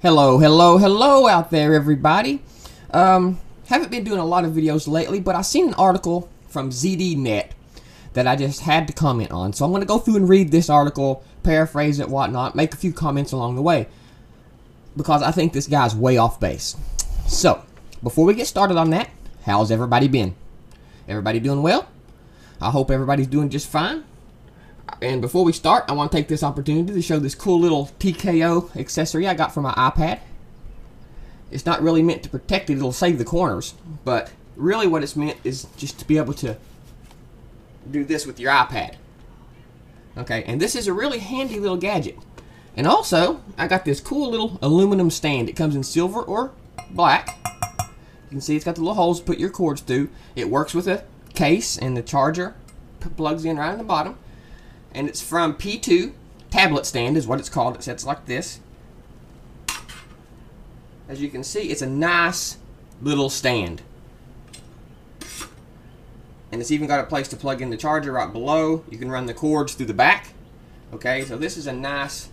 Hello out there, everybody. Haven't been doing a lot of videos lately, but I seen an article from ZDnet that I just had to comment on. So I'm going to go through and read this article, paraphrase it, whatnot, make a few comments along the way, because I think this guy's way off base. So, before we get started on that, how's everybody been? Everybody doing well? I hope everybody's doing just fine. And before we start, I want to take this opportunity to show this cool little TKO accessory I got for my iPad. It's not really meant to protect it, it'll save the corners, but really what it's meant is just to be able to do this with your iPad. Okay, and this is a really handy little gadget. And also, I got this cool little aluminum stand. It comes in silver or black. You can see it's got the little holes to put your cords through. It works with a case, and the charger plugs in right in the bottom. And it's from P2. Tablet stand is what it's called. It sits like this. As you can see, it's a nice little stand. And it's even got a place to plug in the charger right below. You can run the cords through the back. Okay, so this is a nice,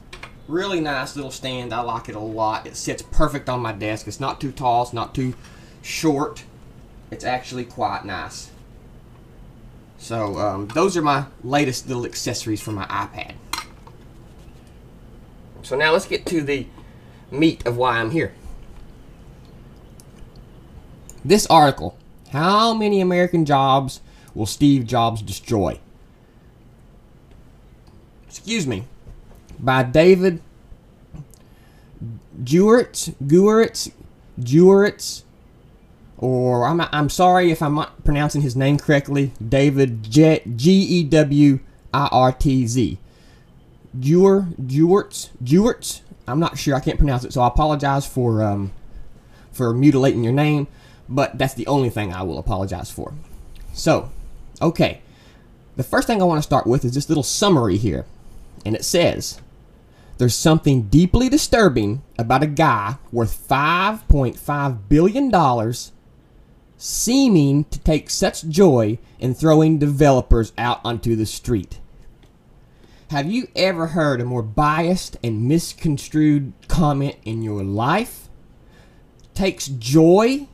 really nice little stand. I like it a lot. It sits perfect on my desk. It's not too tall, it's not too short. It's actually quite nice. So those are my latest little accessories for my iPad. So now let's get to the meat of why I'm here. This article, how many American jobs will Steve Jobs destroy? Excuse me. By David Jeweritz, or I'm sorry if I'm not pronouncing his name correctly. David Gewirtz. Jeweritz. I'm not sure. I can't pronounce it, so I apologize for mutilating your name. But that's the only thing I will apologize for. So, okay. The first thing I want to start with is this little summary here. And it says, there's something deeply disturbing about a guy worth $5.5 billion seeming to take such joy in throwing developers out onto the street. Have you ever heard a more biased and misconstrued comment in your life? Takes joy?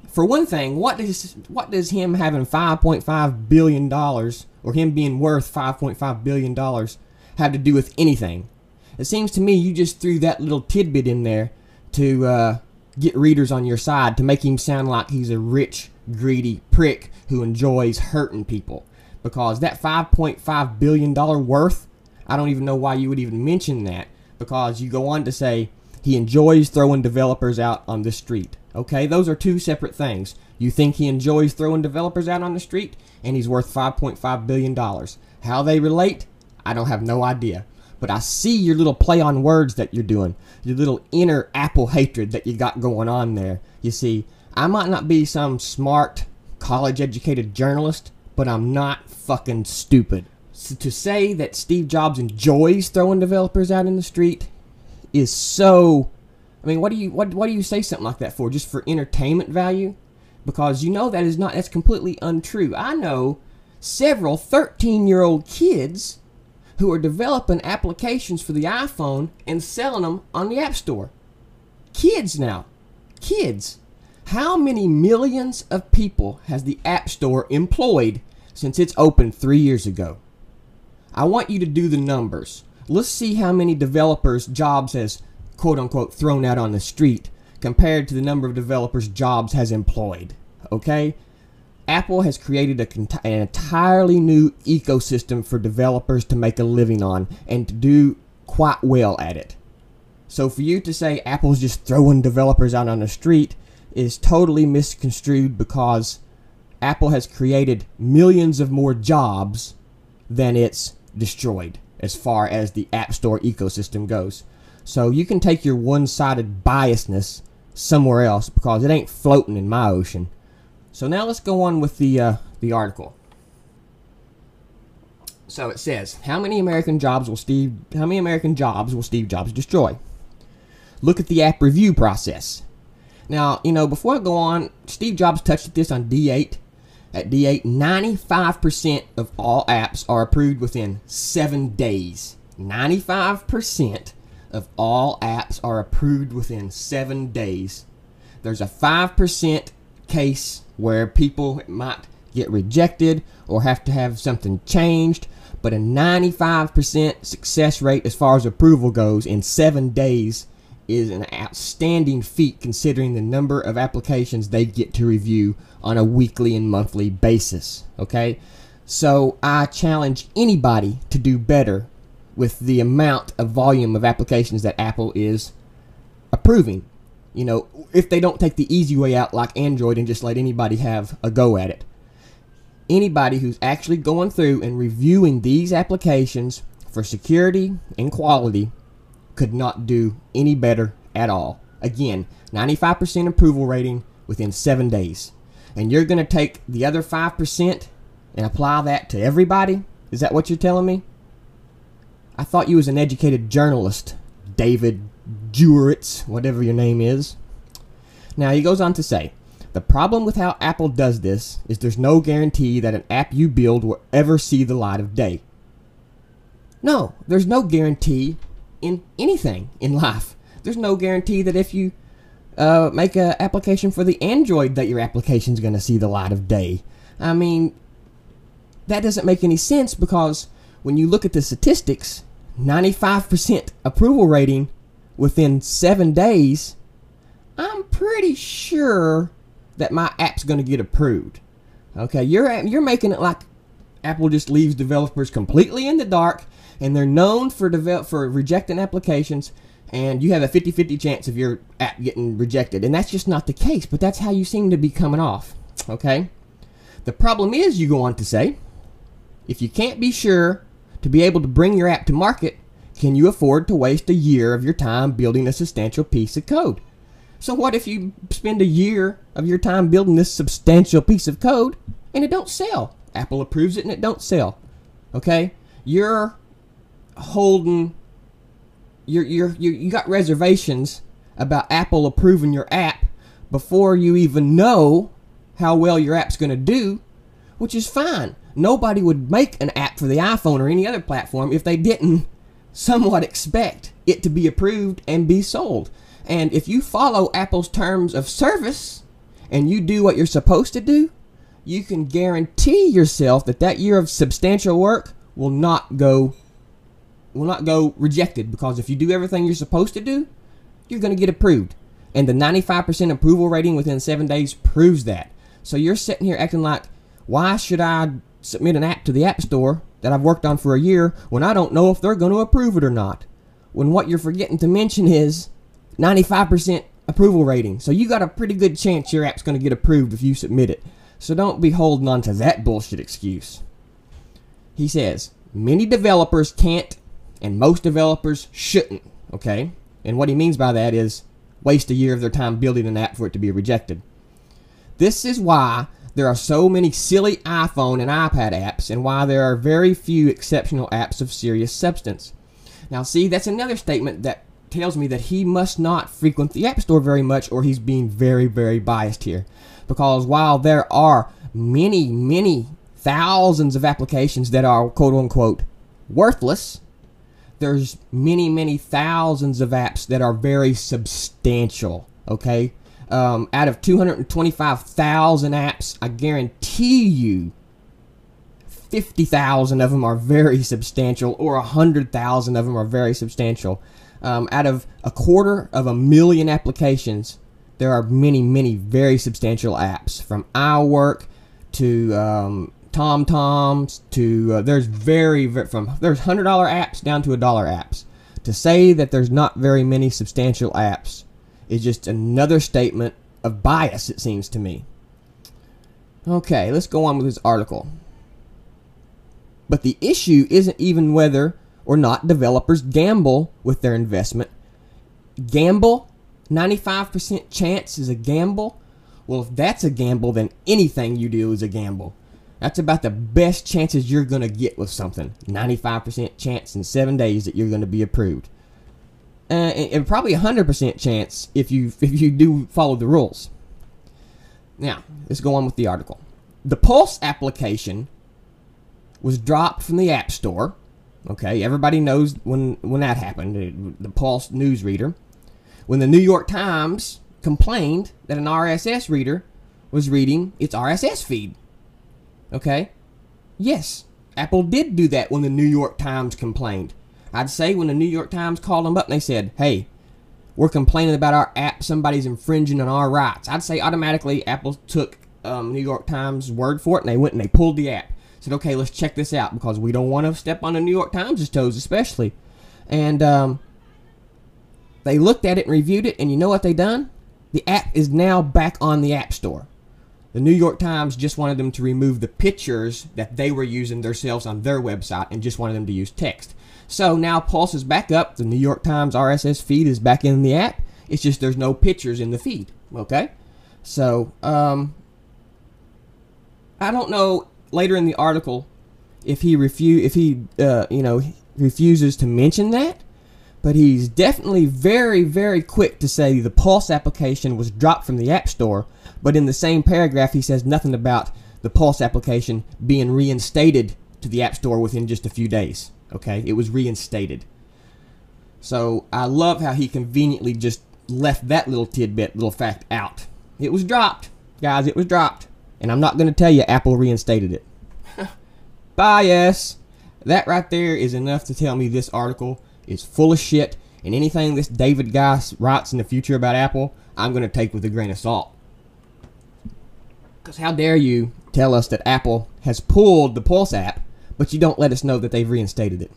For one thing, what does him having $5.5 billion, or him being worth $5.5 billion, have to do with anything? It seems to me you just threw that little tidbit in there to get readers on your side, to make him sound like he's a rich, greedy prick who enjoys hurting people. Because that $5.5 billion worth, I don't even know why you would even mention that, because you go on to say he enjoys throwing developers out on the street. Okay, those are two separate things. You think he enjoys throwing developers out on the street, and he's worth $5.5 billion. How they relate, I don't have no idea. But I see your little play on words that you're doing, your little inner Apple hatred that you got going on there. You see, I might not be some smart, college-educated journalist, but I'm not fucking stupid. So to say that Steve Jobs enjoys throwing developers out in the street is so... I mean, what do you say something like that for? Just for entertainment value? Because you know that's completely untrue. I know several 13-year-old kids who are developing applications for the iPhone and selling them on the App Store. Kids now. Kids. How many millions of people has the App Store employed since it's opened 3 years ago? I want you to do the numbers. Let's see how many developers Jobs has quote-unquote thrown out on the street compared to the number of developers Jobs has employed. Okay? Apple has created an entirely new ecosystem for developers to make a living on and to do quite well at it. So for you to say Apple's just throwing developers out on the street is totally misconstrued, because Apple has created millions of more jobs than it's destroyed as far as the App Store ecosystem goes. So you can take your one-sided biasness somewhere else, because it ain't floating in my ocean. So now let's go on with the article. So it says, how many American jobs will Steve Jobs destroy? Look at the app review process. Now, you know, before I go on, Steve Jobs touched this on D8. At D8, 95% of all apps are approved within 7 days. 95% of all apps are approved within 7 days. There's a 5% case where people might get rejected or have to have something changed, but a 95% success rate as far as approval goes in 7 days is an outstanding feat considering the number of applications they get to review on a weekly and monthly basis. Okay, so I challenge anybody to do better with the amount of volume of applications that Apple is approving. You know, if they don't take the easy way out like Android and just let anybody have a go at it. Anybody who's actually going through and reviewing these applications for security and quality could not do any better at all. Again, 95% approval rating within 7 days. And you're going to take the other 5% and apply that to everybody? Is that what you're telling me? I thought you was an educated journalist, David Jeweritz, whatever your name is. Now, he goes on to say, the problem with how Apple does this is there's no guarantee that an app you build will ever see the light of day. No, there's no guarantee in anything in life. There's no guarantee that if you make an application for the Android that your application is going to see the light of day. I mean, that doesn't make any sense because when you look at the statistics, 95% approval rating within 7 days, I'm pretty sure that my app's going to get approved. Okay, you're making it like Apple just leaves developers completely in the dark, and they're known for rejecting applications, and you have a 50-50 chance of your app getting rejected. And that's just not the case, but that's how you seem to be coming off. Okay? The problem is, you go on to say, if you can't be sure to be able to bring your app to market, can you afford to waste a year of your time building a substantial piece of code? So what if you spend a year of your time building this substantial piece of code and it don't sell? Apple approves it and it don't sell. Okay? You got reservations about Apple approving your app before you even know how well your app's going to do, which is fine. Nobody would make an app for the iPhone or any other platform if they didn't somewhat expect it to be approved and be sold. And if you follow Apple's terms of service and you do what you're supposed to do, you can guarantee yourself that that year of substantial work will not go rejected, because if you do everything you're supposed to do, you're going to get approved. And the 95% approval rating within 7 days proves that. So you're sitting here acting like, why should I submit an app to the App Store that I've worked on for a year when I don't know if they're going to approve it or not? When what you're forgetting to mention is 95% approval rating. So you got a pretty good chance your app's going to get approved if you submit it. So don't be holding on to that bullshit excuse. He says, many developers can't and most developers shouldn't, okay? And what he means by that is waste a year of their time building an app for it to be rejected. This is why there are so many silly iPhone and iPad apps and why there are very few exceptional apps of serious substance. Now see, that's another statement that tells me that he must not frequent the App Store very much, or he's being very, very biased here. Because while there are many, many thousands of applications that are quote-unquote worthless, there's many, many thousands of apps that are very substantial, okay? Out of 225,000 apps, I guarantee you 50,000 of them are very substantial, or 100,000 of them are very substantial. Out of 250,000 applications, there are many, many very substantial apps, from iWork to TomToms to there's $100 apps down to $1 apps. To say that there's not very many substantial apps is just another statement of bias, it seems to me. Okay, let's go on with this article. But the issue isn't even whether or not developers gamble with their investment. Gamble? 95% chance is a gamble? Well, if that's a gamble, then anything you do is a gamble. That's about the best chances you're going to get with something. 95% chance in 7 days that you're going to be approved. And probably 100% chance if you do follow the rules. Now, let's go on with the article. The Pulse application was dropped from the App Store. Okay, everybody knows when that happened, the Pulse newsreader. When the New York Times complained that an RSS reader was reading its RSS feed. Okay? Yes, Apple did do that when the New York Times complained. I'd say when the New York Times called them up and they said, hey, we're complaining about our app, somebody's infringing on our rights. I'd say automatically Apple took New York Times' word for it, and they went and they pulled the app. Said, okay, let's check this out, because we don't want to step on the New York Times' toes especially. And they looked at it and reviewed it, and you know what they done? The app is now back on the App Store. The New York Times just wanted them to remove the pictures that they were using themselves on their website and just wanted them to use text. So now Pulse is back up. The New York Times RSS feed is back in the app. It's just there's no pictures in the feed. Okay? So, I don't know later in the article if he refuses to mention that, but he's definitely very, very quick to say the Pulse application was dropped from the App Store, but in the same paragraph he says nothing about the Pulse application being reinstated to the App Store within just a few days. Okay, it was reinstated. So I love how he conveniently just left that little tidbit, little fact out. It was dropped, guys, it was dropped. And I'm not going to tell you Apple reinstated it. Bias. That right there is enough to tell me this article is full of shit, and anything this David guy writes in the future about Apple, I'm going to take with a grain of salt. Because how dare you tell us that Apple has pulled the Pulse app, but you don't let us know that they've reinstated it.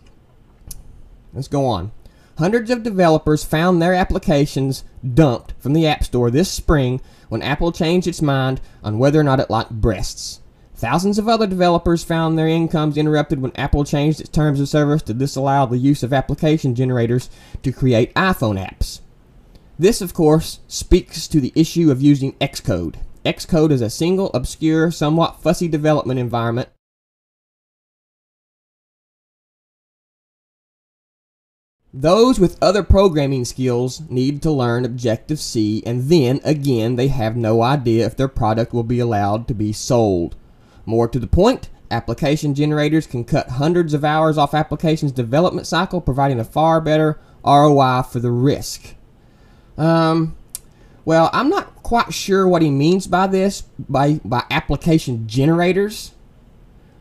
Let's go on. Hundreds of developers found their applications dumped from the App Store this spring when Apple changed its mind on whether or not it liked breasts. Thousands of other developers found their incomes interrupted when Apple changed its terms of service to disallow the use of application generators to create iPhone apps. This, of course, speaks to the issue of using Xcode. Xcode is a single, obscure, somewhat fussy development environment those with other programming skills need to learn Objective-C, and then, again, they have no idea if their product will be allowed to be sold. More to the point, application generators can cut hundreds of hours off applications' development cycle, providing a far better ROI for the risk. Well, I'm not quite sure what he means by this, by application generators.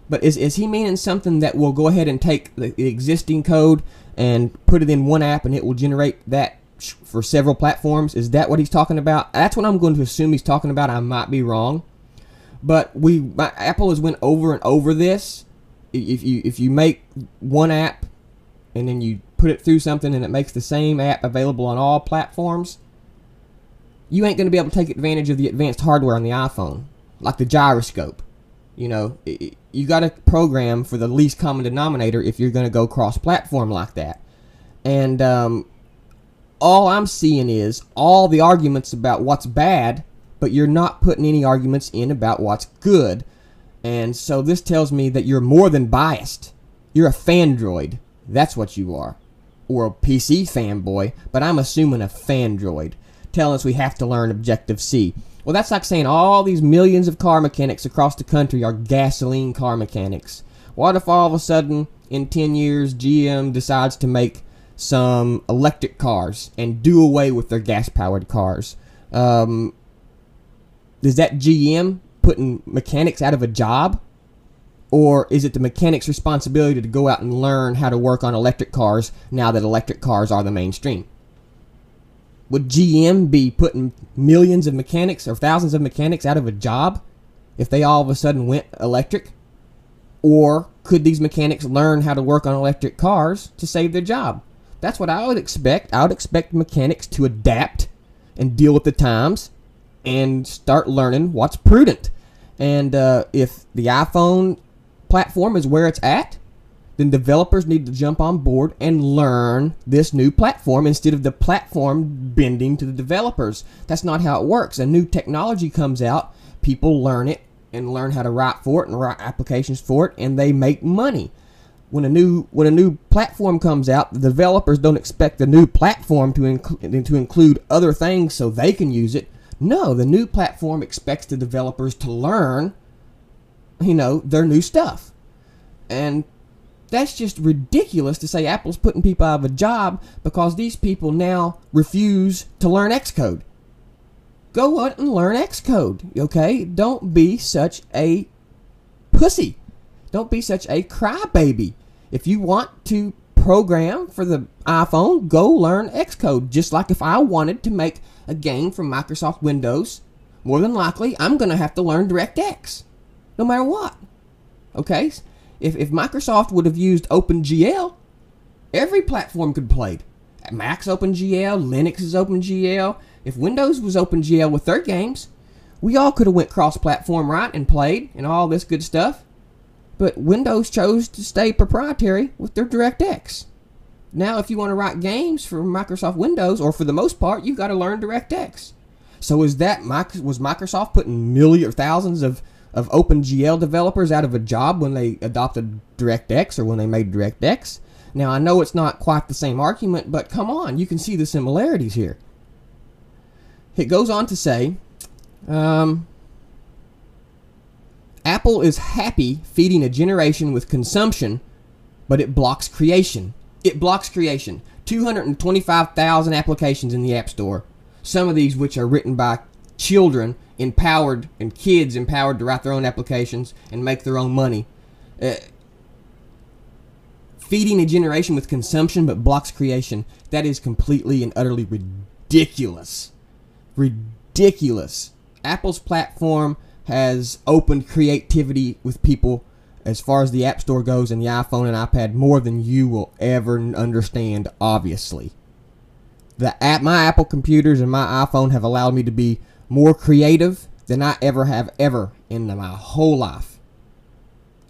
But is he meaning something that will go ahead and take the existing code and put it in one app and it will generate that for several platforms? Is that what he's talking about? That's what I'm going to assume he's talking about. I might be wrong. But Apple has went over and over this. If you make one app and then you put it through something and it makes the same app available on all platforms, you ain't going to be able to take advantage of the advanced hardware on the iPhone, like the gyroscope. You know, you got to program for the least common denominator if you're going to go cross-platform like that. And all I'm seeing is all the arguments about what's bad, but you're not putting any arguments in about what's good. And so this tells me that you're more than biased. You're a fandroid. That's what you are. Or a PC fanboy, but I'm assuming a fandroid. Telling us we have to learn Objective-C. Well, that's like saying all these millions of car mechanics across the country are gasoline car mechanics. What if all of a sudden, in 10 years, GM decides to make some electric cars and do away with their gas-powered cars? Is that GM putting mechanics out of a job? Or is it the mechanic's responsibility to go out and learn how to work on electric cars now that electric cars are the mainstream? Would GM be putting millions of mechanics or thousands of mechanics out of a job if they all of a sudden went electric? Or could these mechanics learn how to work on electric cars to save their job? That's what I would expect. I would expect mechanics to adapt and deal with the times and start learning what's prudent. And if the iPhone platform is where it's at, then developers need to jump on board and learn this new platform instead of the platform bending to the developers. That's not how it works. A new technology comes out, people learn it and learn how to write for it and write applications for it, and they make money. When a new platform comes out, the developers don't expect the new platform to include other things so they can use it. No, the new platform expects the developers to learn, their new stuff. And That's just ridiculous to say Apple's putting people out of a job because these people now refuse to learn Xcode. Go out and learn Xcode, okay? Don't be such a pussy. Don't be such a crybaby. If you want to program for the iPhone, go learn Xcode. Just like if I wanted to make a game from Microsoft Windows, more than likely, I'm going to have to learn DirectX, no matter what. Okay? If Microsoft would have used OpenGL, every platform could play it. Mac's OpenGL, Linux is OpenGL. If Windows was OpenGL with their games, we all could have went cross-platform, right, and played and all this good stuff. But Windows chose to stay proprietary with their DirectX. Now, if you want to write games for Microsoft Windows, or for the most part, you've got to learn DirectX. So was Microsoft putting millions or thousands of OpenGL developers out of a job when they adopted DirectX or when they made DirectX? Now, I know it's not quite the same argument, but come on, you can see the similarities here. It goes on to say, Apple is happy feeding a generation with consumption, but it blocks creation. It blocks creation. 225,000 applications in the App Store. Some of these which are written by children empowered and kids empowered to write their own applications and make their own money. Feeding a generation with consumption but blocks creation. That is completely and utterly ridiculous. Ridiculous. Apple's platform has opened creativity with people as far as the App Store goes and the iPhone and iPad more than you will ever understand, obviously. My Apple computers and my iPhone have allowed me to be more creative than I ever have in my whole life.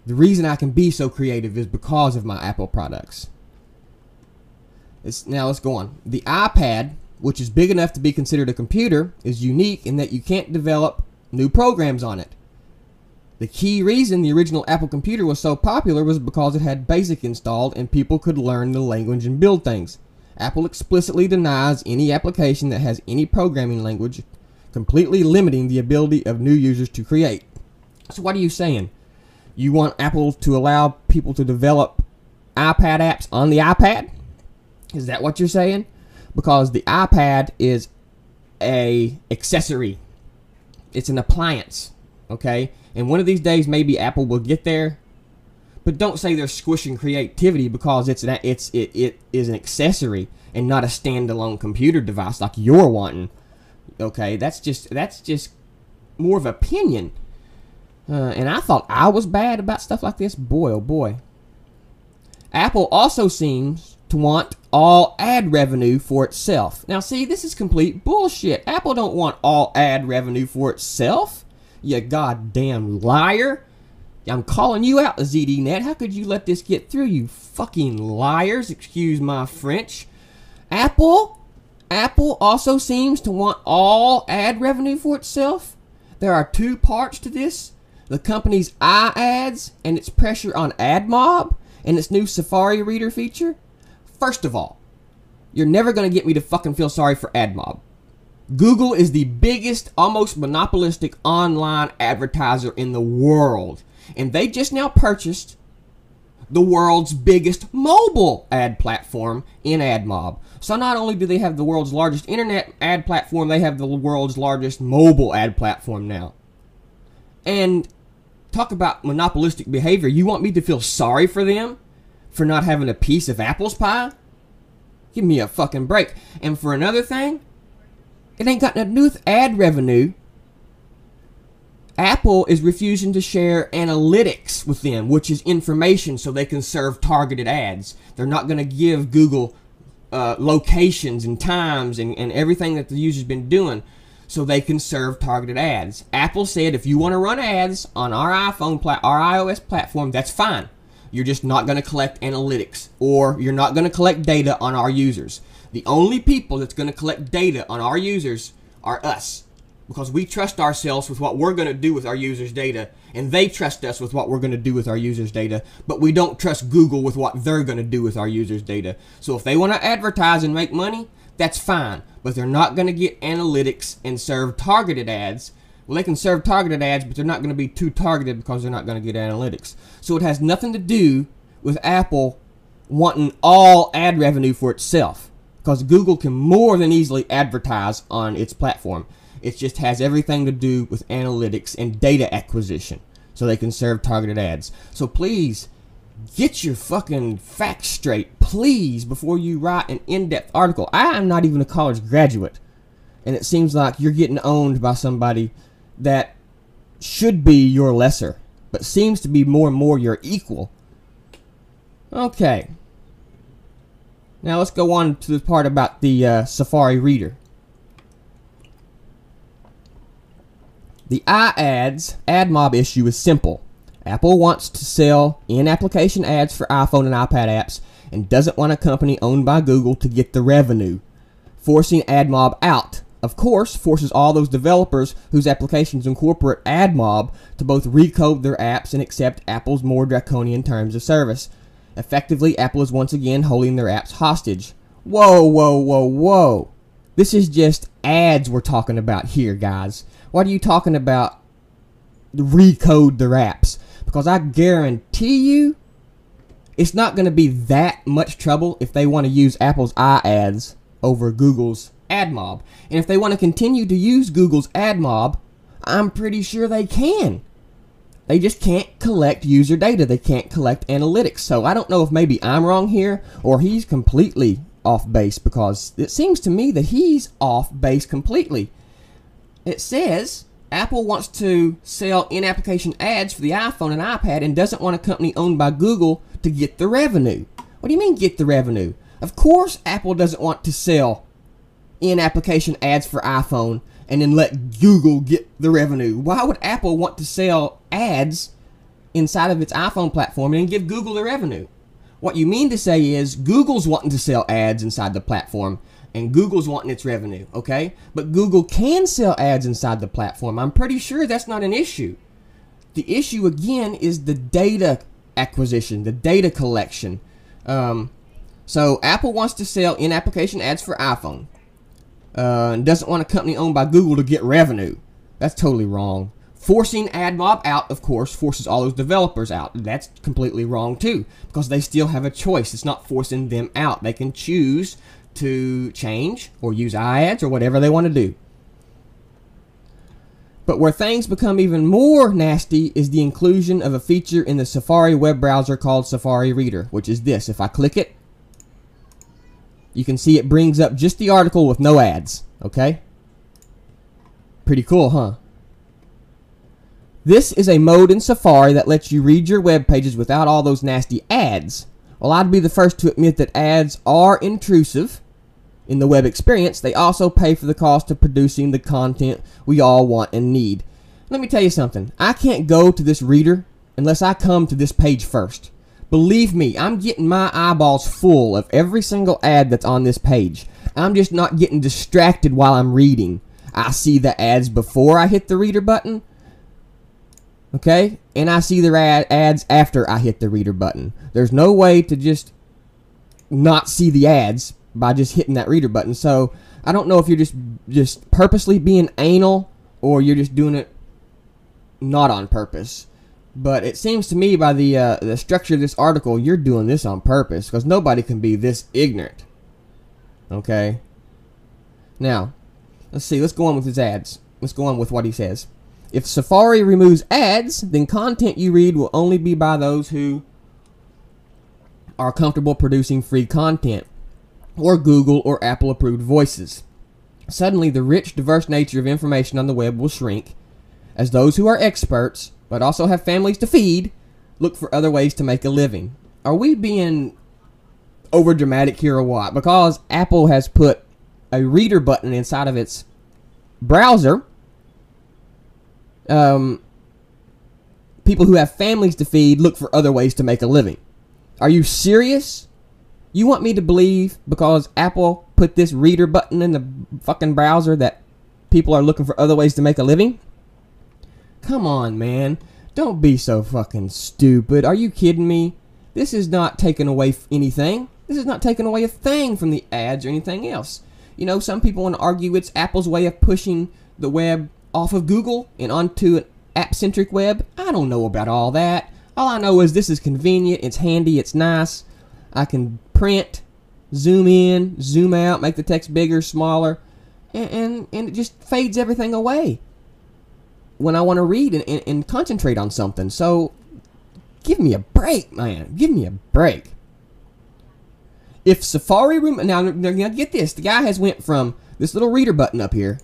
The reason I can be so creative is because of my Apple products. Now let's go on. The iPad, which is big enough to be considered a computer, is unique in that you can't develop new programs on it. The key reason the original Apple computer was so popular was because it had BASIC installed and people could learn the language and build things. Apple explicitly denies any application that has any programming language, completely limiting the ability of new users to create. So what are you saying? You want Apple to allow people to develop iPad apps on the iPad? Is that what you're saying? Because the iPad is an accessory. It's an appliance, okay? And one of these days, maybe Apple will get there. But don't say they're squishing creativity because it is an accessory and not a standalone computer device like you're wanting. Okay, that's just more of opinion. And I thought I was bad about stuff like this. Boy, oh boy. Apple also seems to want all ad revenue for itself. Now, see, this is complete bullshit. Apple don't want all ad revenue for itself. You goddamn liar. I'm calling you out, ZDnet. How could you let this get through, you fucking liars? Excuse my French. Apple also seems to want all ad revenue for itself. There are two parts to this. The company's iAds and its pressure on AdMob and its new Safari reader feature. First of all, you're never going to get me to fucking feel sorry for AdMob. Google is the biggest, almost monopolistic online advertiser in the world. And they just now purchased the world's biggest mobile ad platform in AdMob. So not only do they have the world's largest internet ad platform, they have the world's largest mobile ad platform now. And talk about monopolistic behavior. You want me to feel sorry for them for not having a piece of Apple's pie? Give me a fucking break. And for another thing, it ain't got nothing to do with ad revenue. Apple is refusing to share analytics with them, which is information so they can serve targeted ads. They're not going to give Google locations and times and everything that the user's been doing so they can serve targeted ads. Apple said if you want to run ads on our our iOS platform, that's fine. You're just not going to collect analytics, or you're not going to collect data on our users. The only people that's going to collect data on our users are us, because we trust ourselves with what we're going to do with our users' data, and they trust us with what we're going to do with our users' data, but we don't trust Google with what they're going to do with our users' data. So if they want to advertise and make money, that's fine, but they're not going to get analytics and serve targeted ads. Well, they can serve targeted ads, but they're not going to be too targeted because they're not going to get analytics. So it has nothing to do with Apple wanting all ad revenue for itself, because Google can more than easily advertise on its platform. It just has everything to do with analytics and data acquisition, so they can serve targeted ads. So please, get your fucking facts straight, please, before you write an in-depth article. I am not even a college graduate, and it seems like you're getting owned by somebody that should be your lesser, but seems to be more and more your equal. Okay. Now let's go on to the part about the Safari reader. The iAds AdMob issue is simple. Apple wants to sell in-application ads for iPhone and iPad apps and doesn't want a company owned by Google to get the revenue. Forcing AdMob out, of course, forces all those developers whose applications incorporate AdMob to both recode their apps and accept Apple's more draconian terms of service. Effectively, Apple is once again holding their apps hostage. Whoa, whoa, whoa, whoa. This is just ads we're talking about here, guys. What are you talking about? Recode their apps. Because I guarantee you, it's not going to be that much trouble if they want to use Apple's iAds over Google's AdMob. And if they want to continue to use Google's AdMob, I'm pretty sure they can. They just can't collect user data. They can't collect analytics. So I don't know if maybe I'm wrong here or he's completely off base, because it seems to me that he's off base completely. It says Apple wants to sell in-application ads for the iPhone and iPad and doesn't want a company owned by Google to get the revenue. What do you mean get the revenue? Of course Apple doesn't want to sell in-application ads for iPhone and then let Google get the revenue. Why would Apple want to sell ads inside of its iPhone platform and give Google the revenue? What you mean to say is Google's wanting to sell ads inside the platform and Google's wanting its revenue, okay? But Google can sell ads inside the platform. I'm pretty sure that's not an issue. The issue, again, is the data acquisition, the data collection. So Apple wants to sell in-application ads for iPhone. And doesn't want a company owned by Google to get revenue. That's totally wrong. Forcing AdMob out, of course, forces all those developers out. That's completely wrong too, because they still have a choice. It's not forcing them out. They can choose to change or use iAds or whatever they want to do. But where things become even more nasty is the inclusion of a feature in the Safari web browser called Safari Reader, which is this. If I click it, you can see it brings up just the article with no ads, okay? Pretty cool, huh? This is a mode in Safari that lets you read your web pages without all those nasty ads. Well, I'd be the first to admit that ads are intrusive in the web experience. They also pay for the cost of producing the content we all want and need. Let me tell you something. I can't go to this reader unless I come to this page first. Believe me, I'm getting my eyeballs full of every single ad that's on this page. I'm just not getting distracted while I'm reading. I see the ads before I hit the reader button. Okay? And I see the ads after I hit the reader button. There's no way to just not see the ads by just hitting that reader button. So I don't know if you're just purposely being anal or you're just doing it not on purpose. But it seems to me by the structure of this article, you're doing this on purpose, because nobody can be this ignorant. Okay? Now, let's see. Let's go on with his ads. Let's go on with what he says. If Safari removes ads, then content you read will only be by those who are comfortable producing free content, or Google or Apple approved voices. Suddenly, the rich, diverse nature of information on the web will shrink, as those who are experts, but also have families to feed, look for other ways to make a living. Are we being over dramatic here or what? Because Apple has put a reader button inside of its browser, people who have families to feed look for other ways to make a living. Are you serious? You want me to believe because Apple put this reader button in the fucking browser that people are looking for other ways to make a living? Come on, man. Don't be so fucking stupid. Are you kidding me? This is not taking away anything. This is not taking away a thing from the ads or anything else. You know, some people want to argue it's Apple's way of pushing the web off of Google and onto an app-centric web. I don't know about all that. All I know is this is convenient, it's handy, it's nice. I can print, zoom in, zoom out, make the text bigger, smaller, and it just fades everything away when I want to read and concentrate on something. So give me a break, man. Give me a break. If Safari now get this, the guy has went from this little reader button up here.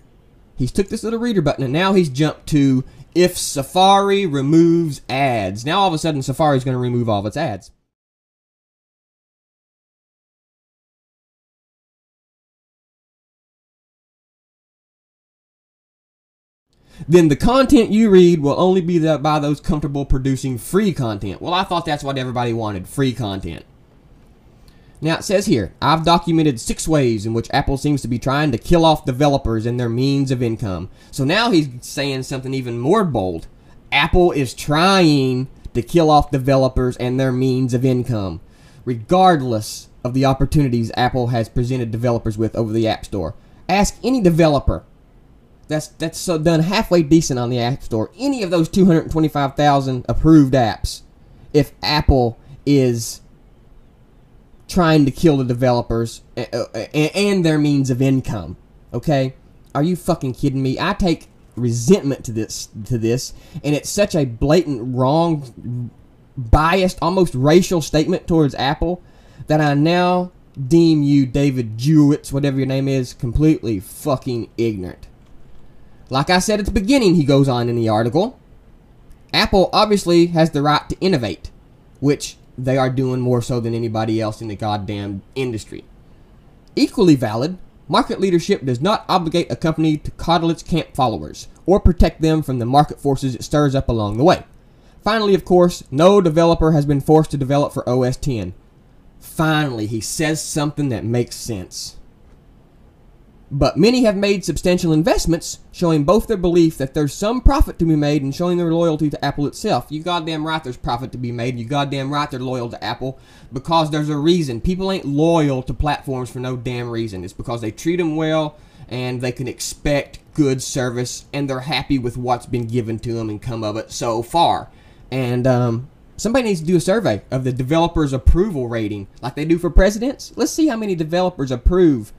He's took this little reader button and now he's jumped to if Safari removes ads. Now all of a sudden Safari is going to remove all of its ads. Then the content you read will only be by those comfortable producing free content. Well, I thought that's what everybody wanted, free content. Now it says here, I've documented 6 ways in which Apple seems to be trying to kill off developers and their means of income. So now he's saying something even more bold. Apple is trying to kill off developers and their means of income, regardless of the opportunities Apple has presented developers with over the App Store. Ask any developer that's so done halfway decent on the App Store, any of those 225,000 approved apps, if Apple is trying to kill the developers and their means of income. Okay? Are you fucking kidding me? I take resentment to this, and it's such a blatant, wrong, biased, almost racial statement towards Apple that I now deem you, David Jewett, whatever your name is, completely fucking ignorant. Like I said at the beginning, he goes on in the article, Apple obviously has the right to innovate, which they are doing more so than anybody else in the goddamn industry. Equally valid, market leadership does not obligate a company to coddle its camp followers or protect them from the market forces it stirs up along the way. Finally, of course, no developer has been forced to develop for OS X. Finally, he says something that makes sense. But many have made substantial investments, showing both their belief that there's some profit to be made and showing their loyalty to Apple itself. You goddamn right there's profit to be made. You goddamn right they're loyal to Apple because there's a reason. People ain't loyal to platforms for no damn reason. It's because they treat them well and they can expect good service and they're happy with what's been given to them and come of it so far. And somebody needs to do a survey of the developers' approval rating like they do for presidents. Let's see how many developers approve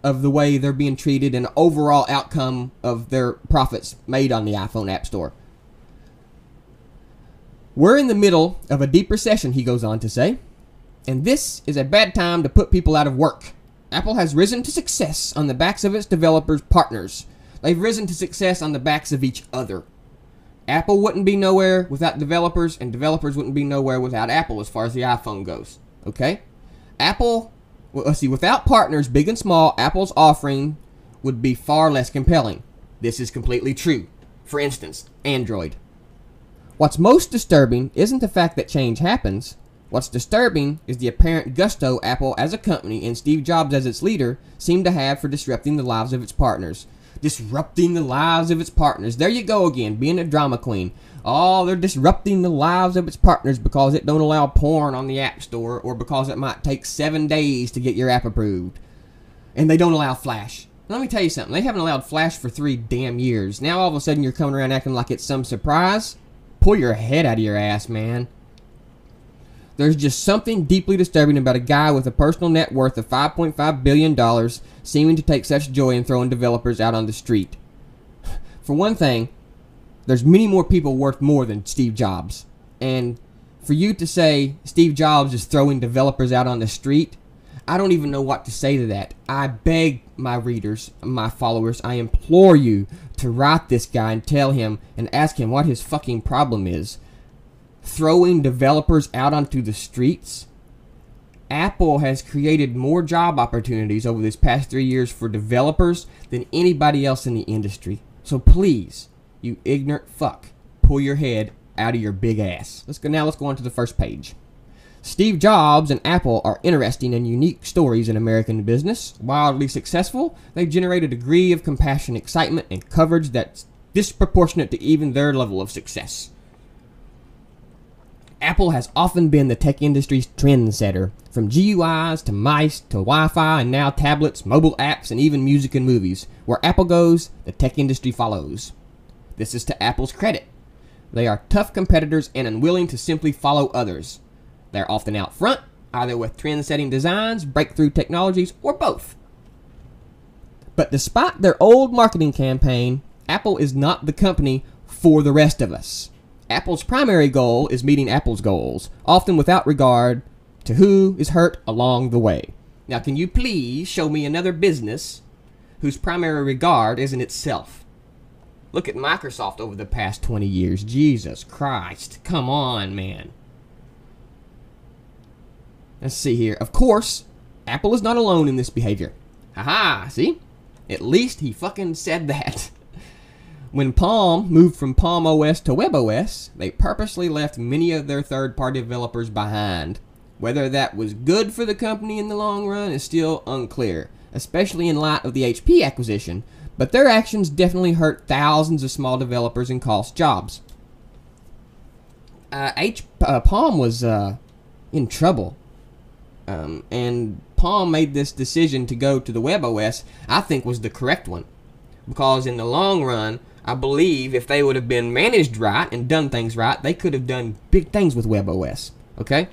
of the way they're being treated and overall outcome of their profits made on the iPhone App Store. We're in the middle of a deep recession, he goes on to say, and this is a bad time to put people out of work. Apple has risen to success on the backs of its developers' partners. They've risen to success on the backs of each other. Apple wouldn't be nowhere without developers, and developers wouldn't be nowhere without Apple as far as the iPhone goes. Okay? Apple, well, let's see, without partners, big and small, Apple's offering would be far less compelling. This is completely true. For instance, Android. What's most disturbing isn't the fact that change happens. What's disturbing is the apparent gusto Apple as a company and Steve Jobs as its leader seem to have for disrupting the lives of its partners. Disrupting the lives of its partners. There you go again, being a drama queen. Oh, they're disrupting the lives of its partners because it don't allow porn on the App Store or because it might take 7 days to get your app approved. And they don't allow Flash. Let me tell you something. They haven't allowed Flash for 3 damn years. Now all of a sudden you're coming around acting like it's some surprise? Pull your head out of your ass, man. There's just something deeply disturbing about a guy with a personal net worth of $5.5 billion seeming to take such joy in throwing developers out on the street. For one thing, there's many more people worth more than Steve Jobs. And for you to say Steve Jobs is throwing developers out on the street, I don't even know what to say to that. I beg my readers, my followers, I implore you to write this guy and tell him and ask him what his fucking problem is. Throwing developers out onto the streets? Apple has created more job opportunities over this past 3 years for developers than anybody else in the industry. So please, you ignorant fuck, pull your head out of your big ass. Let's go on to the first page. Steve Jobs and Apple are interesting and unique stories in American business. Wildly successful, they've generated a degree of compassion, excitement, and coverage that's disproportionate to even their level of success. Apple has often been the tech industry's trendsetter, from GUIs to mice to Wi-Fi and now tablets, mobile apps, and even music and movies. Where Apple goes, the tech industry follows. This is to Apple's credit. They are tough competitors and unwilling to simply follow others. They're often out front, either with trend-setting designs, breakthrough technologies, or both. But despite their old marketing campaign, Apple is not the company for the rest of us. Apple's primary goal is meeting Apple's goals, often without regard to who is hurt along the way. Now, can you please show me another business whose primary regard isn't itself? Look at Microsoft over the past 20 years. Jesus Christ. Come on, man. Let's see here. Of course, Apple is not alone in this behavior. Haha, see? At least he fucking said that. When Palm moved from Palm OS to WebOS, they purposely left many of their third-party developers behind. Whether that was good for the company in the long run is still unclear, especially in light of the HP acquisition, but their actions definitely hurt thousands of small developers and cost jobs. Palm was in trouble, and Palm made this decision to go to the WebOS, I think was the correct one, because in the long run, I believe if they would have been managed right and done things right, they could have done big things with WebOS, okay?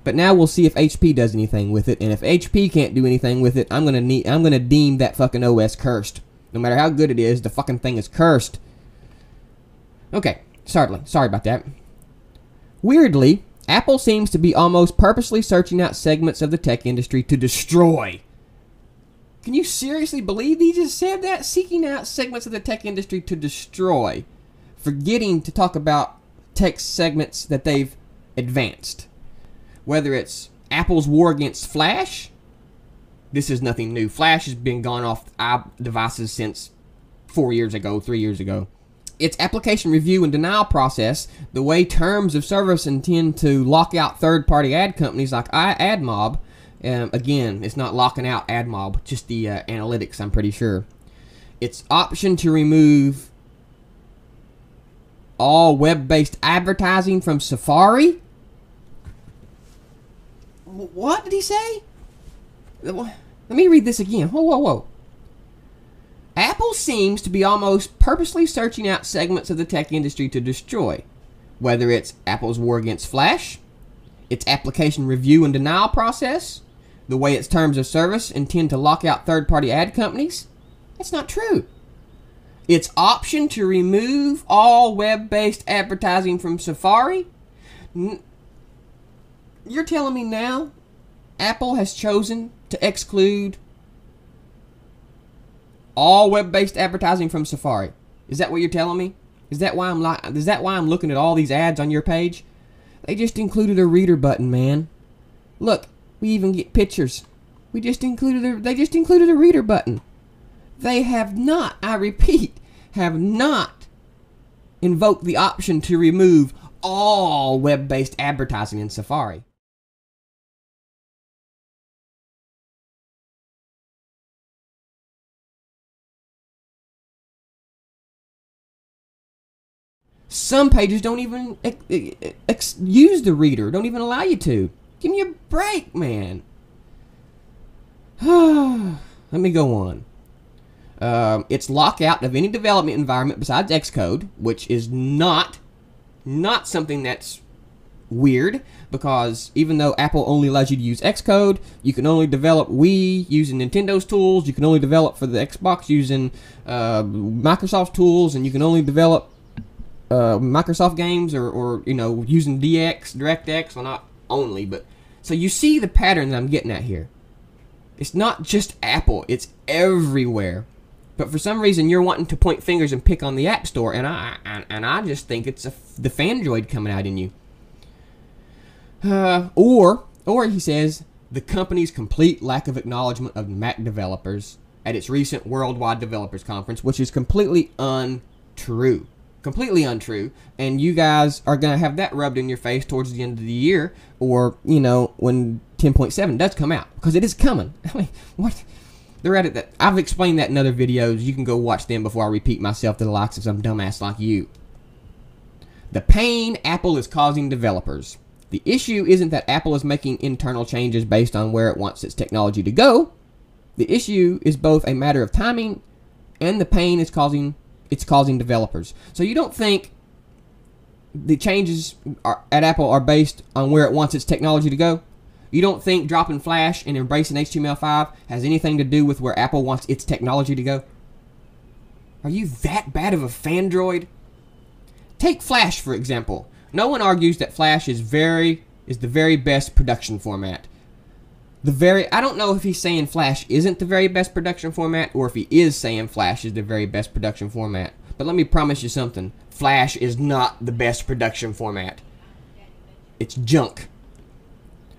But now we'll see if HP does anything with it, and if HP can't do anything with it, I'm gonna deem that fucking OS cursed. No matter how good it is, the fucking thing is cursed. Okay, sorry about that. Weirdly, Apple seems to be almost purposely searching out segments of the tech industry to destroy. Can you seriously believe he just said that? Seeking out segments of the tech industry to destroy. Forgetting to talk about tech segments that they've advanced. Whether it's Apple's war against Flash, this is nothing new. Flash has been gone off devices since 4 years ago, 3 years ago. Its application review and denial process, the way terms of service intend to lock out third-party ad companies like AdMob. Again, it's not locking out AdMob, just the analytics, I'm pretty sure. Its option to remove all web-based advertising from Safari. What did he say? Let me read this again. Whoa. Apple seems to be almost purposely searching out segments of the tech industry to destroy. Whether it's Apple's war against Flash, its application review and denial process, the way its terms of service intend to lock out third-party ad companies. That's not true. Its option to remove all web-based advertising from Safari. You're telling me now Apple has chosen to exclude all web-based advertising from Safari? Is that what you're telling me? Is that why I'm looking at all these ads on your page? They just included a reader button, man. Look, we even get pictures. They just included a reader button. They have not, I repeat, have not invoked the option to remove all web-based advertising in Safari. Some pages don't even use the reader, don't even allow you to. Give me a break, man. Let me go on. It's lockout of any development environment besides Xcode, which is not something that's weird, because even though Apple only allows you to use Xcode, you can only develop Wii using Nintendo's tools, you can only develop for the Xbox using Microsoft tools, and you can only develop Microsoft games or using DirectX. Well, not only, but so you see the pattern that I'm getting at here. It's not just Apple, it's everywhere. But for some reason you're wanting to point fingers and pick on the App Store, and I just think it's the Fandroid coming out in you. Or he says the company's complete lack of acknowledgement of Mac developers at its recent Worldwide Developers Conference, which is completely untrue. Completely untrue, and you guys are going to have that rubbed in your face towards the end of the year, or, when 10.7 does come out, because it is coming. I mean, what? They're at it. I've explained that in other videos. You can go watch them before I repeat myself to the likes of some dumbass like you. The pain Apple is causing developers. The issue isn't that Apple is making internal changes based on where it wants its technology to go. The issue is both a matter of timing, and the pain it's causing developers. So you don't think the changes at Apple are based on where it wants its technology to go? You don't think dropping Flash and embracing HTML5 has anything to do with where Apple wants its technology to go? Are you that bad of a fandroid? Take Flash, for example. No one argues that Flash is the very best production format. I don't know if he's saying Flash isn't the very best production format, or if he is saying Flash is the very best production format. But let me promise you something. Flash is not the best production format. It's junk.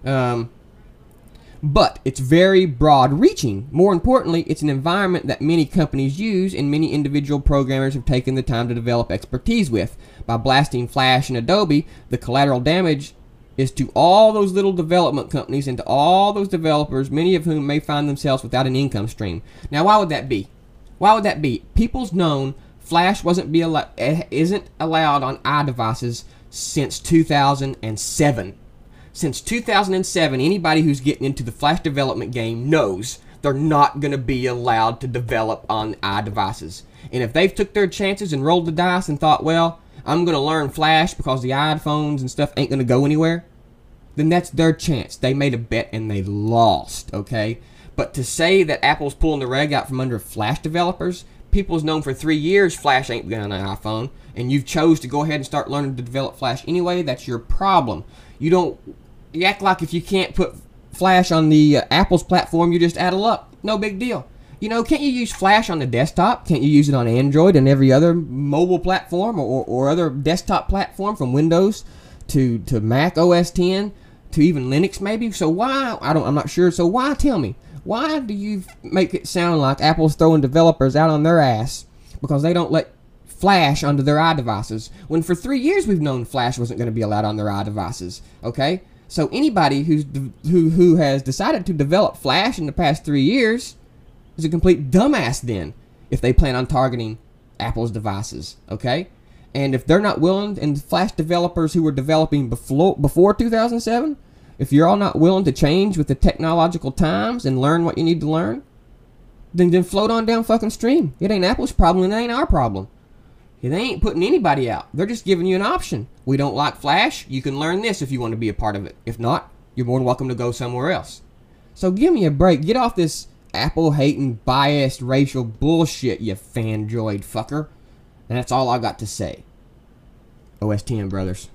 But it's very broad-reaching. More importantly, it's an environment that many companies use and many individual programmers have taken the time to develop expertise with. By blasting Flash and Adobe, the collateral damage is to all those little development companies and to all those developers, many of whom may find themselves without an income stream. Now, why would that be? Why would that be? People's known Flash isn't allowed on iDevices since 2007. Since 2007, anybody who's getting into the Flash development game knows they're not going to be allowed to develop on iDevices. And if they've took their chances and rolled the dice and thought, well, I'm going to learn Flash because the iPhones and stuff ain't going to go anywhere, then that's their chance. They made a bet and they lost, okay? But to say that Apple's pulling the rug out from under Flash developers, people's known for 3 years Flash ain't going on an iPhone, and you've chose to go ahead and start learning to develop Flash anyway, that's your problem. You act like if you can't put Flash on the Apple's platform, you're just out of luck. No big deal. You know, can't you use Flash on the desktop? Can't you use it on Android and every other mobile platform or other desktop platform, from Windows to Mac OS X to even Linux maybe? So why? I'm not sure. So why, tell me, why do you make it sound like Apple's throwing developers out on their ass because they don't let Flash onto their iDevices, when for 3 years we've known Flash wasn't going to be allowed on their iDevices, okay? So anybody who has decided to develop Flash in the past 3 years is a complete dumbass then, if they plan on targeting Apple's devices, okay? And if they're not willing, and Flash developers who were developing before 2007, if you're all not willing to change with the technological times and learn what you need to learn, then float on down fucking stream. It ain't Apple's problem, it ain't our problem. They ain't putting anybody out. They're just giving you an option. We don't like Flash. You can learn this if you want to be a part of it. If not, you're more than welcome to go somewhere else. So give me a break. Get off this Apple-hating, biased, racial bullshit, you fandroid fucker. And that's all I got to say. OS X, brothers.